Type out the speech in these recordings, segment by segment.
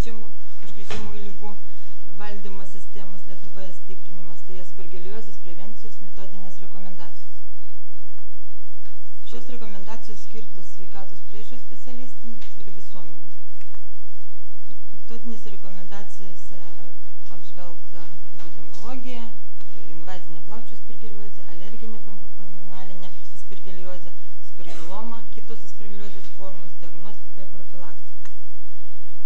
užkrečiamų lygų valdymo sistemos Lietuvoje stiprinimas, tai aspergiliozės prevencijos metodinės rekomendacijos. Šios rekomendacijos skirtos sveikatos priežiūros specialistams ir visuomenei. Metodinėse rekomendacijose apžvelgta epidemiologija, invazinė plaučių aspergiliozė, alerginė bronchopulmonalinė aspergiliozė, aspergiloma, kitos aspergiliozės formos, diagnostika ir profilaktika.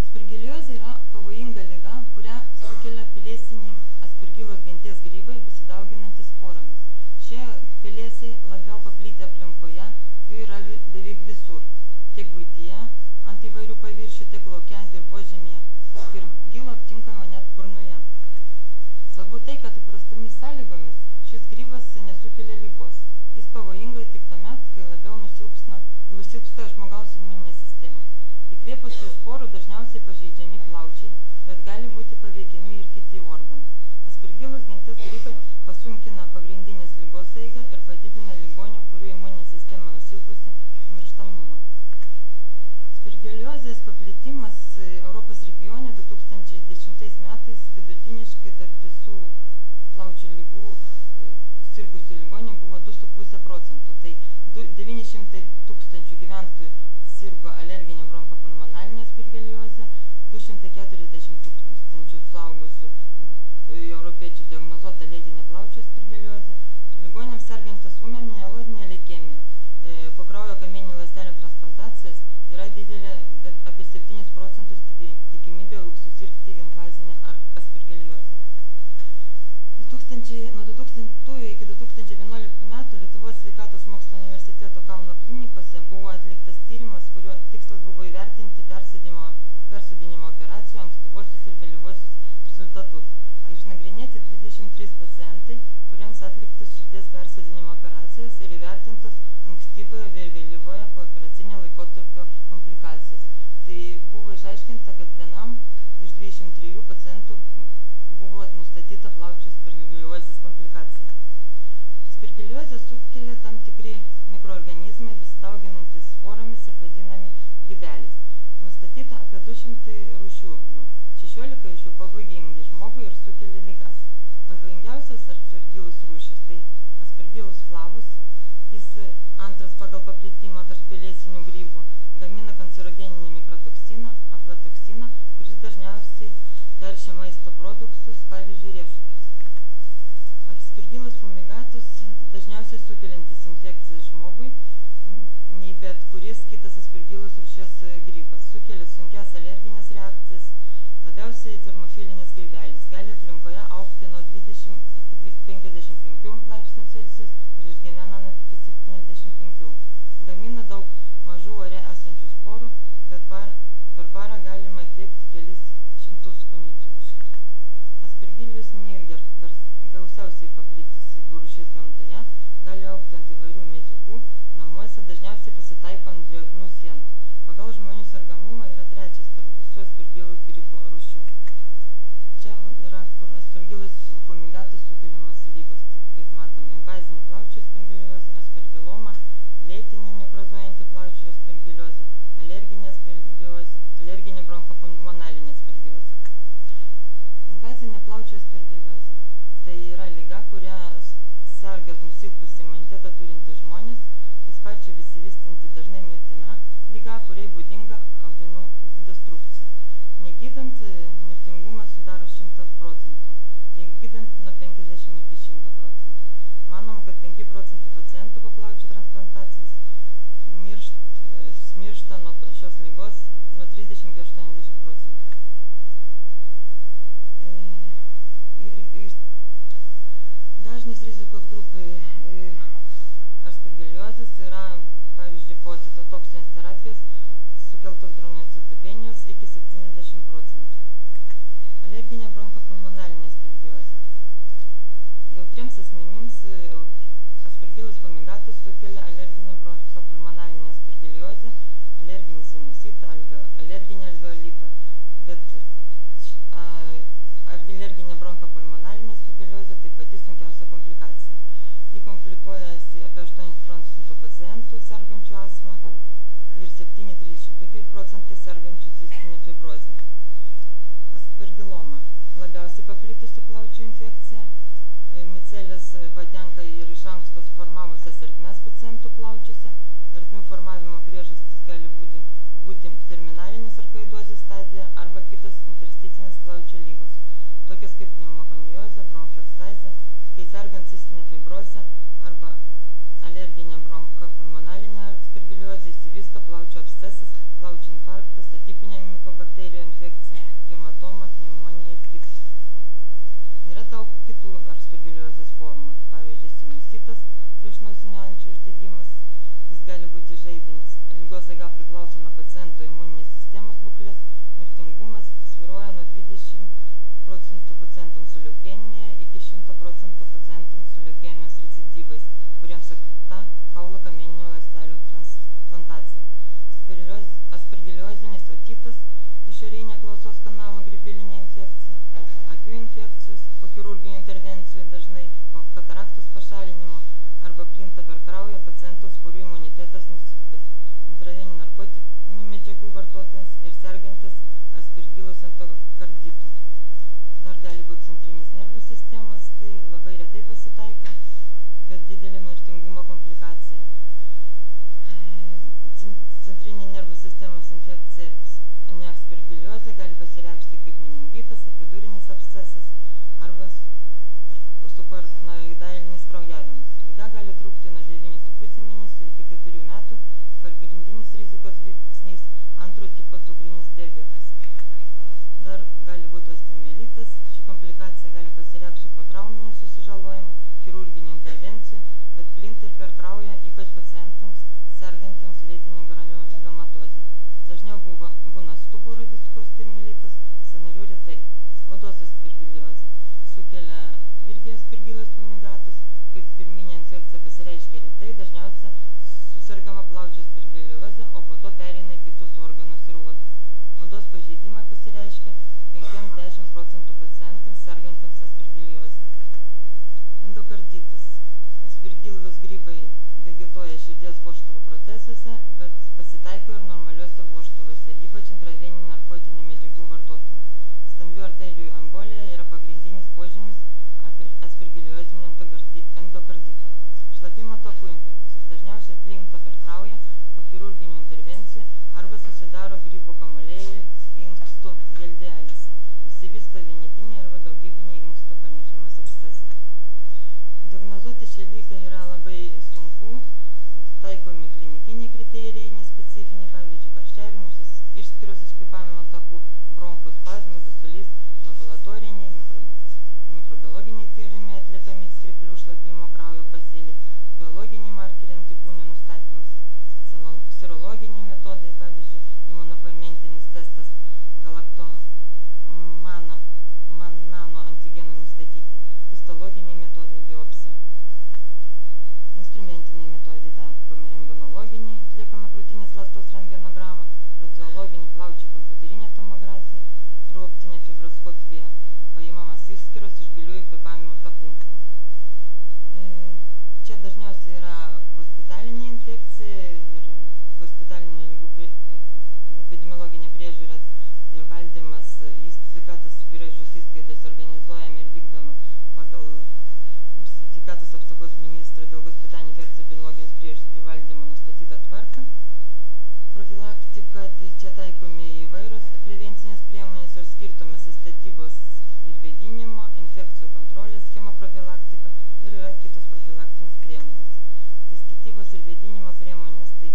Aspergiliozė yra pavojinga liga, kurią sukelia pelėsiniai aspergilos genties grybai besidauginantis sporomis. Šie pelėsiai labiau paplitę aplinkoje, jų yra beveik visur, tiek buityje, ant įvairių paviršių, tiek lauke, dirvožemyje. Aspergilo aptinkama net burnoje. Svarbu tai, kad įprastomis sąlygomis šis grybas nesukelia ligos. Jis pavojingas tik tuomet, kai labiau nusilpsta žmogaus imuninė sistema. Įkvėpus jų sporų dažniausiai pažeidžiami plaučiai, bet gali būti paveikiami ir kiti organai. Aspergilos genties grybai pasunkina pagrindinės ligos eigą ir padidina ligonių, kurių imuninė sistema nusilpusi, mirštamumą. Aspergiliozės paplitimas Europos regione 2010 metais vidutiniškai tarp visų plaučių ligų sirgusių ligonių buvo 2,5%. Tai 900 tūkstančių gyventojų sirgo alerginė bronchopulmonalinė aspergiliozė, 240 tūkstančių suaugusių europiečių diagnozuota lėtinė plaučių aspergiliozė. Ligoniams sergantis ūmia mieloidinė leukemija po kraujo kamieninių ląstelių transplantacijos yra didelė, apie 7% tikimybė susirgti invazinę aspergiliozę. Nuo 2000 iki 2011 metų Lietuvos sveikatos mokslo universiteto Kauno klinikose buvo atliktas tyrimas, kurio tikslas buvo įvertinti persodinimo operacijų ankstyvuosius ir vėlyvuosius rezultatus. Išnagrinėti 23 pacientai, kuriems atliktas širdies persodinimo operacijos ir įvertintos ankstyvojo ir vėlyvojo pooperacinio laikotarpio komplikacijos. Tai buvo išaiškinta, kad vienam iš 23 pacientų buvo nustatyta plaučių aspergiliozės komplikacija. Aspergiliozę sukelia tam tikri mikroorganizmai besidauginantys sporomis ir vadinami grybeliais. Nustatyta apie 200 rūšių jų. 16 iš jų pavojingi žmogui ir sukelia ligas. Pavojingiausias aspergilus rūšis tai aspergilus flavus. Jis antras pagal paplitimą tarp pelėsinių grybų, gamina kancerogeninį mikrotoksiną, aflatoksiną, kuris dažniausiai teršia maisto produktus, pavyzdžiui, riešutus. Aspergillus fumigatus dažniausiai sukeliantis infekcijas žmogui, nei bet kuris kitas aspergillus rūšies grybas. Sukelia sunkias alerginės reakcijas, labiausiai termofilinis grybelis. Gali aplinkoje augti nuo 20 iki 55 laipsnių Celsius ir išgyvena net iki 75. Gamina daug mažų ore esančių sporų, bet per parą galima įkvėpti kelis šimtus konyčių. Aspergillus niger gausiausiai paplitusi rūšis gamtoje, gali augti ant įvairių medžiagų, namuose dažniausiai pasitaiko ant drėgnų sienų. Pagal žmonių sergamumą yra trečias tarp visų aspergillus grybo rūšių. Čia yra, kur aspergillus fumigatus sukeliamos lygos. Tai, kaip matom, invazinė plaučių aspergiliozė, aspergiloma, lėtinė nekrozuojanti plaučių aspergiliozė, alerginė bronchopulmonalinė aspergiliozė. Invazinė plaučių aspergiliozė. Tai yra liga, kurią serga nusilpusį imunitetą turintys žmonės, tai sparčiai besivystanti dažnai mirtina liga, kuriai būdinga audinių destrukcija. Negydant, mirtingumas sudaro 100%, jeigu gydant nuo 50 iki 100%. Manom, kad 5% pacientų po plaučių transplantacijos miršta nuo šios ligos nuo 30 iki 80%. Dažnis rizikos grupai aspergiliozės yra, pavyzdžiui, po citotoksinės terapijos sukeltos bronchocitopenijos iki 70%. Alerginė bronchopulmonalinė aspergiliozė. Jautriems asmenims aspergillus fumigatus sukelia alerginė bronchopulmonalinė aspergiliozė, alerginį sinusitą, alerginį alveolitą. Bet alerginė bronchopulmonalinė aspergiliozė taip pat sunkiausia komplikacija. Ji komplikuojasi apie 8% pacientų sergančių astmą ir 7,35% sergančių cistinė fibrozė. Aspergilloma labiausiai paplitusi plaučių infekcija. Micelis patenka ir iš anksto suformavusias ertmes pacientų plaučiuose. Ertmių formavimo priežastis gali būti terminalinė sarkoidozės stadija arba kitos intersticinės plaučių lygos, tokios kaip pneumokoniozė, bronchektazė, kai sergant cistinę fibrozę arba alerginę bronchopulmonalinę aspergiliozę išsivysto plaučių abscesas, plaučių infarktas, atipinė mikobakterijų infekcija, hematoma, pneumonija ir kitos. Yra daug kitų aspergiliozės formų, pavyzdžiui, sinusitas, priešnosinio ančių uždegimas, jis gali būti žaibinis. Ligos eiga priklauso nuo paciento imuninės sistemos būklės, mirtingumas svyruoja nuo 20% pacientams su leukemija iki 100% pacientams su leukemijos recidyvais, kuriems atlikta kaulo kamieninių ląstelių transplantacija. Aspergiliozinis otitas, išorinė klausos kanalo grybelinė infekcija, akių infekcijos, po chirurginių intervencijų dažnai po kataraktos pašalinimo arba plinta per kraują pacientus, kurių imunitetas nusilpęs, intraveninių narkotinių medžiagų vartotojas ir sergantis aspergillus endokarditu. Dar gali būti centrinės nervų sistemos, tai labai retai pasitaiko, bet didelė mirtingumo komplikacija. Centrinė nervų sistemos infekcija, neaspergiliozė, gali pasireikšti kaip meningitas, epidurinis abscesas arba suparanoidalinis kraujavimas. Liga gali trukti nuo 9,5 mėnesių iki 4 metų, pagrindinis rizikos veiksnys antro tipo cukrinis diabetas. Dar gali būti osteomielitas, ši komplikacija gali pasireikšti po trauminių susižalojimų, chirurginių intervencijų, bet plinta ir per kraują, ypač pacientams sergantiems lėtinį granulomatozę. Dažniau būna stuburo disko osteomielitas, sąnarių retai. Odos aspergiliozė sukelia irgi aspergillus fumigatus, kaip pirminė infekcija pasireiškia retai, dažniausia susirgama plaučių aspergiliozė, o po to pereina į kitus organus ir odą. Odos pažeidimai pasireiškia 5–10% pacientams sergantiems aspergiliozę. Endokarditas. Aspergillus grybai vegetuoja širdies vožtuvų protezuose, bet pasitaiko ir normaliuose vožtuvuose, ypač intraveninių narkotinių medžiagų vartotojams. Stambių arterijų embolija yra pagrindinis požymis aspergiliozinio endokardito. Šlapimo takų infekcijos dažniausiai plinta per kraują po chirurginių intervencijų arba susidaro grybų kamuoliai inkstų geldelėse. Išsivysto vienetiniai arba daugybiniai inkstų parenkimas abscesai. Diagnozuoti šią ligą yra labai sunku, taikomi klinikiniai kriterijai nespecifiniai, pavyzdžiui, karščiavimas, išskyros iš kvėpavimo takų, bronchų spazmai, dusulys, laboratoriniai, mikrobiologiniai tyrimai atliekami skreplių, šlapimo, kraujo pasėlį, biologiniai markeriai antikūnių nustatymas, serologiniai metodai, pavyzdžiui, imunofermentinis testas, galaktomanano antigenų nustatyti, histologiniai metodai, biopsija. Instrumentiniai metodai taikomi rentgenologiniai, atliekama krūtinės ląstos rentgenogramą, radiologinį plaučių kompiuterinę tomografiją ir optinę fibroskopiją, paimamas išskyros iš giliųjų kvėpavimo takų. Čia dažniausiai yra hospitalinė infekcija ir hospitalinė ligų epidemiologinė priežiūra ir valdymas sveikatos priežiūros įstaigose organizuojami ir vykdoma pagal sveikatos apsaugos ministro dėl hospitalinių infekcijų epidemiologinės priežiūros ir valdymo nustatytą tvarką. Profilaktika, tai čia taikomi įvairios prevencinės priemonės ir skirtumas statybos ir vėdinimo, infekcijų kontrolės, chemoprofilaktika ir yra kitos profilaktinės priemonės. Tai statybos ir vėdinimo priemonės, tai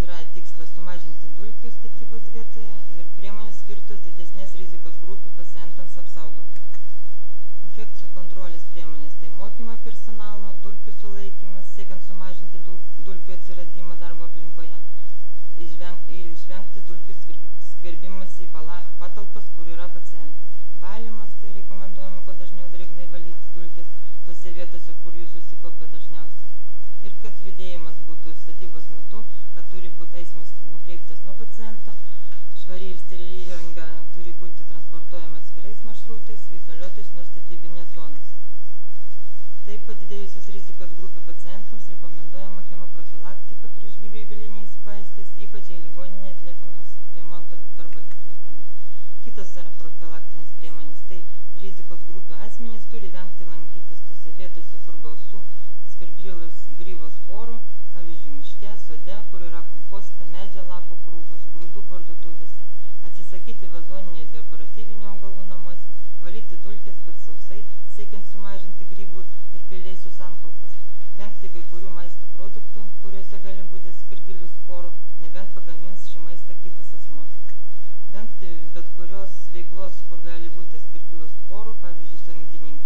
yra tikslas sumažinti dulkių statybos vietoje ir priemonės skirtos didesnės rizikos grupių pacientams apsaugoti. Infekcijų kontrolės priemonės, tai mokymo personalo, dulkių sulaikymas, siekiant sumažinti dulkių atsiradimą darbo aplinkoje, išvengti dulkių skverbimas į patalpas, kur yra pacientai. Valymas, tai rekomenduojama kuo dažniau drėgnai valyti dulkės tose vietose, kur jų susikaupia dažniausiai. Ir kad judėjimas būtų statybos metu, kad turi būti eismas nukreiptas nuo paciento, švari ir sterili įranga turi būti transportuojama atskirais maršrutais, izoliuotais nuo statybinės zonos. Taip padidėjusios rizikos grupių pacientams rekomenduojama chemoprofilaktika prieš gyvybiniais vaistais, ypač jei ligoninėje atliekamas remonto darbai atliekami. Kitos yra profilaktinės priemonės. sumažinti grybų ir pelėsių sankaupas, vengti kai kurių maisto produktų, kuriuose gali būti spirgilių sporų, nebent pagamins šį maistą gyvas asmuo. Vengti bet kurios veiklos, kur gali būti spirgilių sporų, pavyzdžiui, sąjungininkystės.